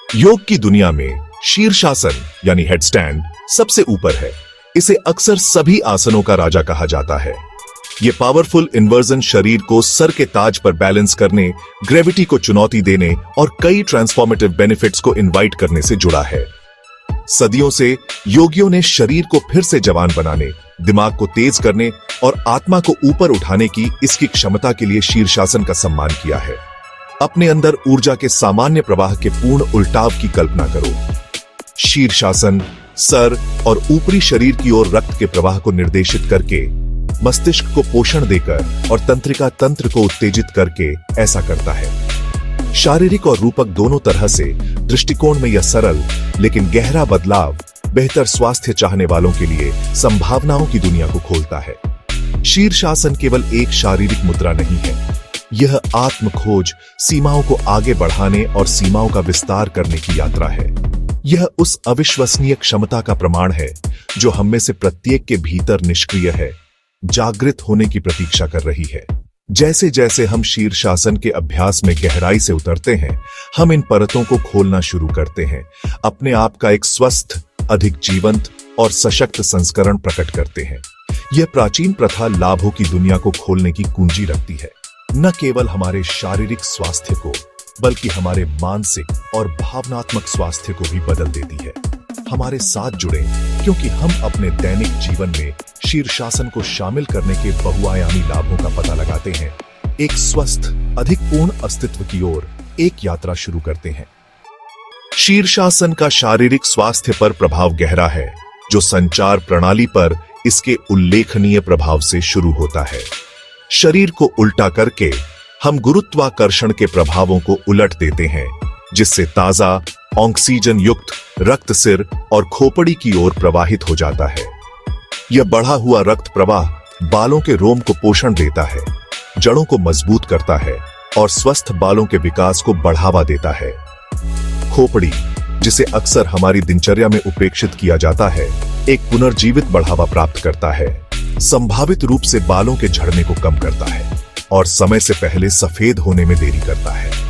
योग की दुनिया में शीर्षासन यानी हेडस्टैंड सबसे ऊपर है। इसे अक्सर सभी आसनों का राजा कहा जाता है। यह पावरफुल इन्वर्जन शरीर को सर के ताज पर बैलेंस करने, ग्रेविटी को चुनौती देने और कई ट्रांसफॉर्मेटिव बेनिफिट्स को इनवाइट करने से जुड़ा है। सदियों से योगियों ने शरीर को फिर से जवान बनाने, दिमाग को तेज करने और आत्मा को ऊपर उठाने की इसकी क्षमता के लिए शीर्षासन का सम्मान किया है। अपने अंदर ऊर्जा के सामान्य प्रवाह के पूर्ण उल्टाव की कल्पना करो। शीर्षासन सर और ऊपरी शरीर की ओर रक्त के प्रवाह को निर्देशित करके, मस्तिष्क को पोषण देकर और तंत्रिका तंत्र को उत्तेजित करके ऐसा करता है। शारीरिक और रूपक दोनों तरह से दृष्टिकोण में यह सरल लेकिन गहरा बदलाव बेहतर स्वास्थ्य चाहने वालों के लिए संभावनाओं की दुनिया को खोलता है। शीर्षासन केवल एक शारीरिक मुद्रा नहीं है, यह आत्म खोज, सीमाओं को आगे बढ़ाने और सीमाओं का विस्तार करने की यात्रा है। यह उस अविश्वसनीय क्षमता का प्रमाण है जो हम में से प्रत्येक के भीतर निष्क्रिय है, जागृत होने की प्रतीक्षा कर रही है। जैसे जैसे हम शीर्षासन के अभ्यास में गहराई से उतरते हैं, हम इन परतों को खोलना शुरू करते हैं, अपने आप का एक स्वस्थ, अधिक जीवंत और सशक्त संस्करण प्रकट करते हैं। यह प्राचीन प्रथा लाभों की दुनिया को खोलने की कुंजी रखती है, न केवल हमारे शारीरिक स्वास्थ्य को बल्कि हमारे मानसिक और भावनात्मक स्वास्थ्य को भी बदल देती है। हमारे साथ जुड़े क्योंकि हम अपने दैनिक जीवन में शीर्षासन को शामिल करने के बहुआयामी लाभों का पता लगाते हैं, एक स्वस्थ, अधिक पूर्ण अस्तित्व की ओर एक यात्रा शुरू करते हैं। शीर्षासन का शारीरिक स्वास्थ्य पर प्रभाव गहरा है, जो संचार प्रणाली पर इसके उल्लेखनीय प्रभाव से शुरू होता है। शरीर को उल्टा करके हम गुरुत्वाकर्षण के प्रभावों को उलट देते हैं, जिससे ताजा ऑक्सीजन युक्त रक्त सिर और खोपड़ी की ओर प्रवाहित हो जाता है। यह बढ़ा हुआ रक्त प्रवाह बालों के रोम को पोषण देता है, जड़ों को मजबूत करता है और स्वस्थ बालों के विकास को बढ़ावा देता है। खोपड़ी, जिसे अक्सर हमारी दिनचर्या में उपेक्षित किया जाता है, एक पुनर्जीवित बढ़ावा प्राप्त करता है, संभावित रूप से बालों के झड़ने को कम करता है और समय से पहले सफेद होने में देरी करता है।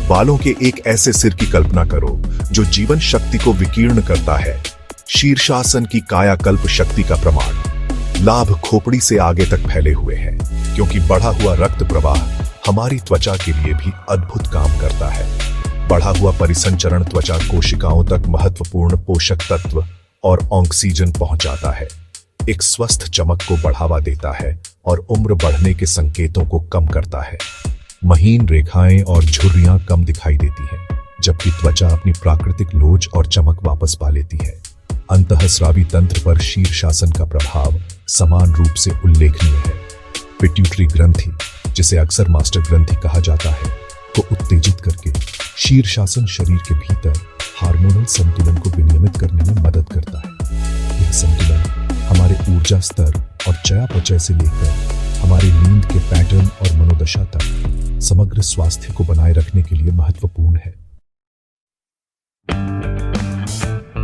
बालों के एक ऐसे सिर की कल्पना करो जो जीवन शक्ति को विकीर्ण करता है। शीर्षासन की कायाकल्प शक्ति का प्रमाण लाभ खोपड़ी से आगे तक फैले हुए हैं, क्योंकि बढ़ा हुआ रक्त प्रवाह हमारी त्वचा के लिए भी अद्भुत काम करता है। बढ़ा हुआ परिसंचरण त्वचा कोशिकाओं तक महत्वपूर्ण पोषक तत्व और ऑक्सीजन पहुंचाता है, एक स्वस्थ चमक को बढ़ावा देता है और उम्र बढ़ने के संकेतों को कम करता है। महीन रेखाएं और झुर्रियां कम दिखाई देती हैं, जबकि त्वचा अपनी प्राकृतिक लोच और चमक वापस पा लेती है। अंतःस्रावी तंत्र पर शीर्षासन का प्रभाव समान रूप से उल्लेखनीय है। पिट्यूटरी ग्रंथि, जिसे अक्सर मास्टर ग्रंथि कहा जाता है, को उत्तेजित करके शीर्षासन शरीर के भीतर हार्मोनल संतुलन को विनियमित करने में मदद करता है। यह संतुलन हमारे ऊर्जा स्तर और चयापचय से लेकर हमारे नींद के पैटर्न और मनोदशा तक समग्र स्वास्थ्य को बनाए रखने के लिए महत्वपूर्ण है।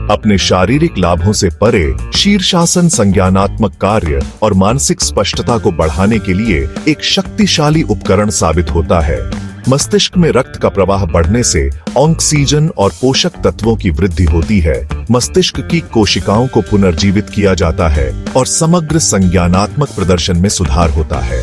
अपने शारीरिक लाभों से परे शीर्षासन संज्ञानात्मक कार्य और मानसिक स्पष्टता को बढ़ाने के लिए एक शक्तिशाली उपकरण साबित होता है। मस्तिष्क में रक्त का प्रवाह बढ़ने से ऑक्सीजन और पोषक तत्वों की वृद्धि होती है, मस्तिष्क की कोशिकाओं को पुनर्जीवित किया जाता है और समग्र संज्ञानात्मक प्रदर्शन में सुधार होता है।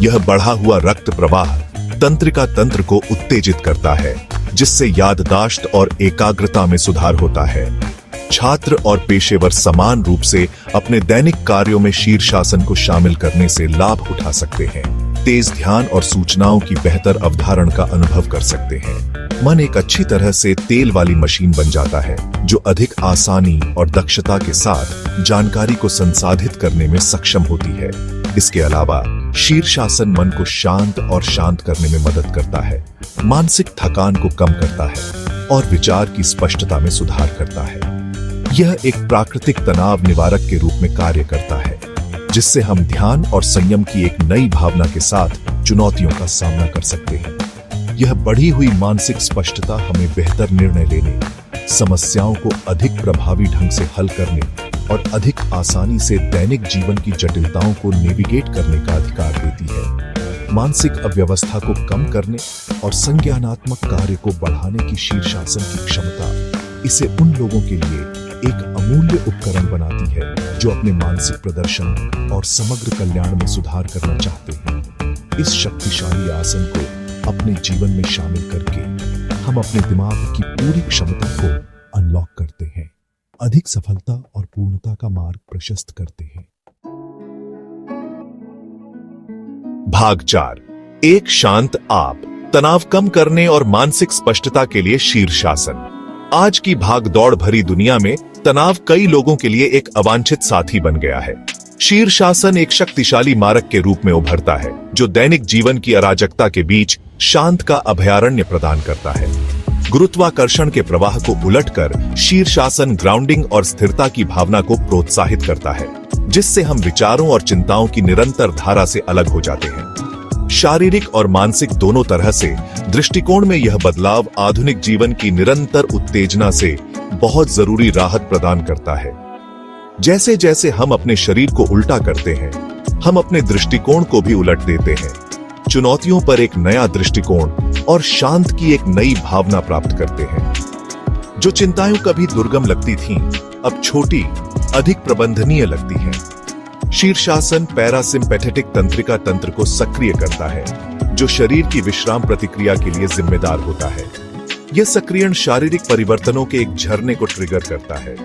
यह बढ़ा हुआ रक्त प्रवाह तंत्रिका तंत्र को उत्तेजित करता है, जिससे याददाश्त और एकाग्रता में सुधार होता है। छात्र और पेशेवर समान रूप से अपने दैनिक कार्यों में शीर्षासन को शामिल करने से लाभ उठा सकते हैं, तेज ध्यान और सूचनाओं की बेहतर अवधारण का अनुभव कर सकते हैं। मन एक अच्छी तरह से तेल वाली मशीन बन जाता है, जो अधिक आसानी और दक्षता के साथ जानकारी को संसाधित करने में सक्षम होती है। इसके अलावा शीर्षासन मन को शांत और शांत करने में मदद करता है, मानसिक थकान को कम करता है और विचार की स्पष्टता में सुधार करता है। यह एक प्राकृतिक तनाव निवारक के रूप में कार्य करता है, जिससे हम ध्यान और संयम की एक नई भावना के साथ चुनौतियों का सामना कर सकते हैं। यह बढ़ी हुई मानसिक स्पष्टता हमें बेहतर निर्णय लेने, समस्याओं को अधिक प्रभावी ढंग से हल करने और अधिक आसानी से दैनिक जीवन की जटिलताओं को नेविगेट करने का अधिकार देती है। मानसिक अव्यवस्था को कम करने और संज्ञानात्मक कार्य को बढ़ाने की शीर्षासन की क्षमता इसे उन लोगों के लिए एक अमूल्य उपकरण बनाती है जो अपने मानसिक प्रदर्शन और समग्र कल्याण में सुधार करना चाहते हैं। इस शक्तिशाली आसन को अपने जीवन में शामिल करके हम अपने दिमाग की पूरी क्षमता को अनलॉक करते हैं, अधिक सफलता और पूर्णता का मार्ग प्रशस्त करते हैं। भाग 4, एक शांत आप, तनाव कम करने और मानसिक स्पष्टता के लिए शीर्षासन। आज की भाग दौड़ भरी दुनिया में तनाव कई लोगों के लिए एक अवांछित साथी बन गया है। शीर्षासन एक शक्तिशाली मारक के रूप में उभरता है जो दैनिक जीवन की अराजकता के बीच शांत का अभयारण्य प्रदान करता है। गुरुत्वाकर्षण के प्रवाह को उलटकर शीर्षासन ग्राउंडिंग और स्थिरता की भावना को प्रोत्साहित करता है, जिससे हम विचारों और चिंताओं की निरंतर धारा से अलग हो जाते हैं। शारीरिक और मानसिक दोनों तरह से दृष्टिकोण में यह बदलाव आधुनिक जीवन की निरंतर उत्तेजना से बहुत जरूरी राहत प्रदान करता है। जैसे जैसे हम अपने शरीर को उल्टा करते हैं, हम अपने दृष्टिकोण को भी उलट देते हैं, चुनौतियों पर एक नया दृष्टिकोण और शांत की एक नई भावना प्राप्त करते हैं। जो चिंताएं कभी दुर्गम लगती थीं, अब छोटी, अधिक प्रबंधनीय लगती हैं। शीर्षासन पैरासिम्पैथेटिक तंत्रिका तंत्र को सक्रिय करता है, जो शरीर की विश्राम प्रतिक्रिया के लिए जिम्मेदार होता है। यह सक्रियण शारीरिक परिवर्तनों के एक झरने को ट्रिगर करता है,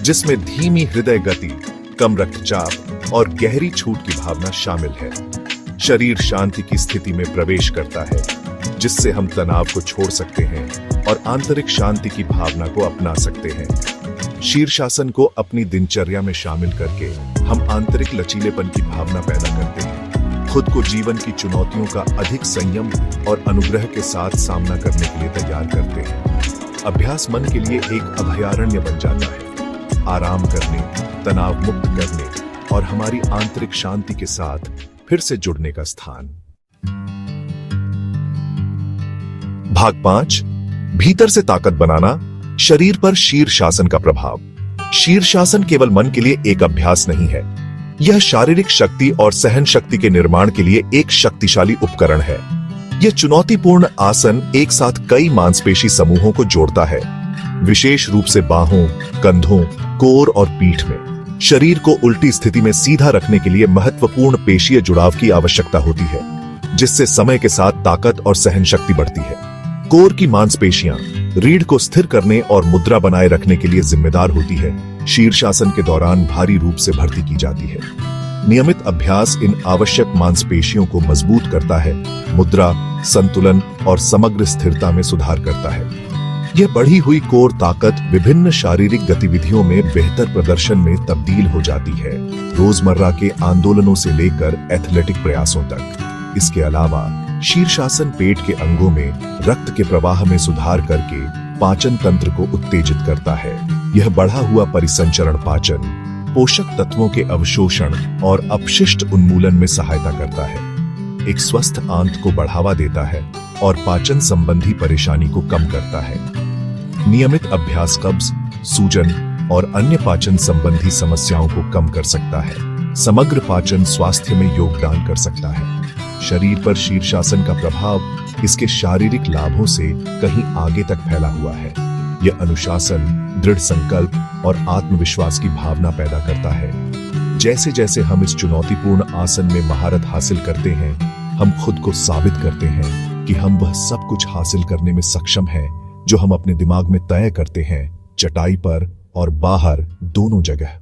जिसमें धीमी हृदय गति, कम रक्तचाप और गहरी छूट की भावना शामिल है। शरीर शांति की स्थिति में प्रवेश करता है, जिससे हम तनाव को छोड़ सकते हैं और आंतरिक शांति की भावना को अपना सकते हैं। शीर्षासन को अपनी दिनचर्या में शामिल करके हम आंतरिक लचीलेपन की भावना पैदा करते हैं, खुद को जीवन की चुनौतियों का अधिक संयम और अनुग्रह के साथ सामना करने के लिए तैयार करते हैं। अभ्यास मन के लिए एक अभयारण्य बन जाता है, आराम करने, तनाव मुक्त करने और हमारी आंतरिक शांति के साथ फिर से जुड़ने का स्थान। भाग 5, भीतर से ताकत बनाना, शरीर पर शीर्षासन का प्रभाव। शीर्षासन केवल मन के लिए एक अभ्यास नहीं है, यह शारीरिक शक्ति और सहन शक्ति के निर्माण के लिए एक शक्तिशाली उपकरण है। यह चुनौतीपूर्ण आसन एक साथ कई मांसपेशी समूहों को जोड़ता है, विशेष रूप से बाहों, कंधों, कोर और पीठ में। शरीर को उल्टी स्थिति में सीधा रखने के लिए महत्वपूर्ण पेशीय जुड़ाव की आवश्यकता होती है, जिससे समय के साथ ताकत और सहन शक्ति बढ़ती है। कोर की मांसपेशियां रीढ़ को स्थिर करने और मुद्रा बनाए रखने के लिए जिम्मेदार होती है, शीर्षासन के दौरान भारी रूप से भर्ती की जाती है। नियमित अभ्यास इन आवश्यक मांसपेशियों को मजबूत करता है, मुद्रा, संतुलन और समग्र स्थिरता में सुधार करता है। यह बढ़ी हुई कोर ताकत विभिन्न शारीरिक गतिविधियों में बेहतर प्रदर्शन में तब्दील हो जाती है, रोजमर्रा के आंदोलनों से लेकर एथलेटिक प्रयासों तक। इसके अलावा शीर्षासन पेट के अंगों में रक्त के प्रवाह में सुधार करके पाचन तंत्र को उत्तेजित करता है। यह बढ़ा हुआ परिसंचरण पाचन, पोषक तत्वों के अवशोषण और अपशिष्ट उन्मूलन में सहायता करता है, एक स्वस्थ आंत को बढ़ावा देता है और पाचन संबंधी परेशानी को कम करता है। नियमित अभ्यास कब्ज, सूजन और अन्य पाचन संबंधी समस्याओं को कम कर सकता है, समग्र पाचन स्वास्थ्य में योगदान कर सकता है। शरीर पर शीर्षासन का प्रभाव इसके शारीरिक लाभों से कहीं आगे तक फैला हुआ है। यह अनुशासन, दृढ़ संकल्प और आत्मविश्वास की भावना पैदा करता है। जैसे जैसे हम इस चुनौतीपूर्ण आसन में महारत हासिल करते हैं, हम खुद को साबित करते हैं कि हम वह सब कुछ हासिल करने में सक्षम हैं जो हम अपने दिमाग में तय करते हैं, चटाई पर और बाहर दोनों जगह।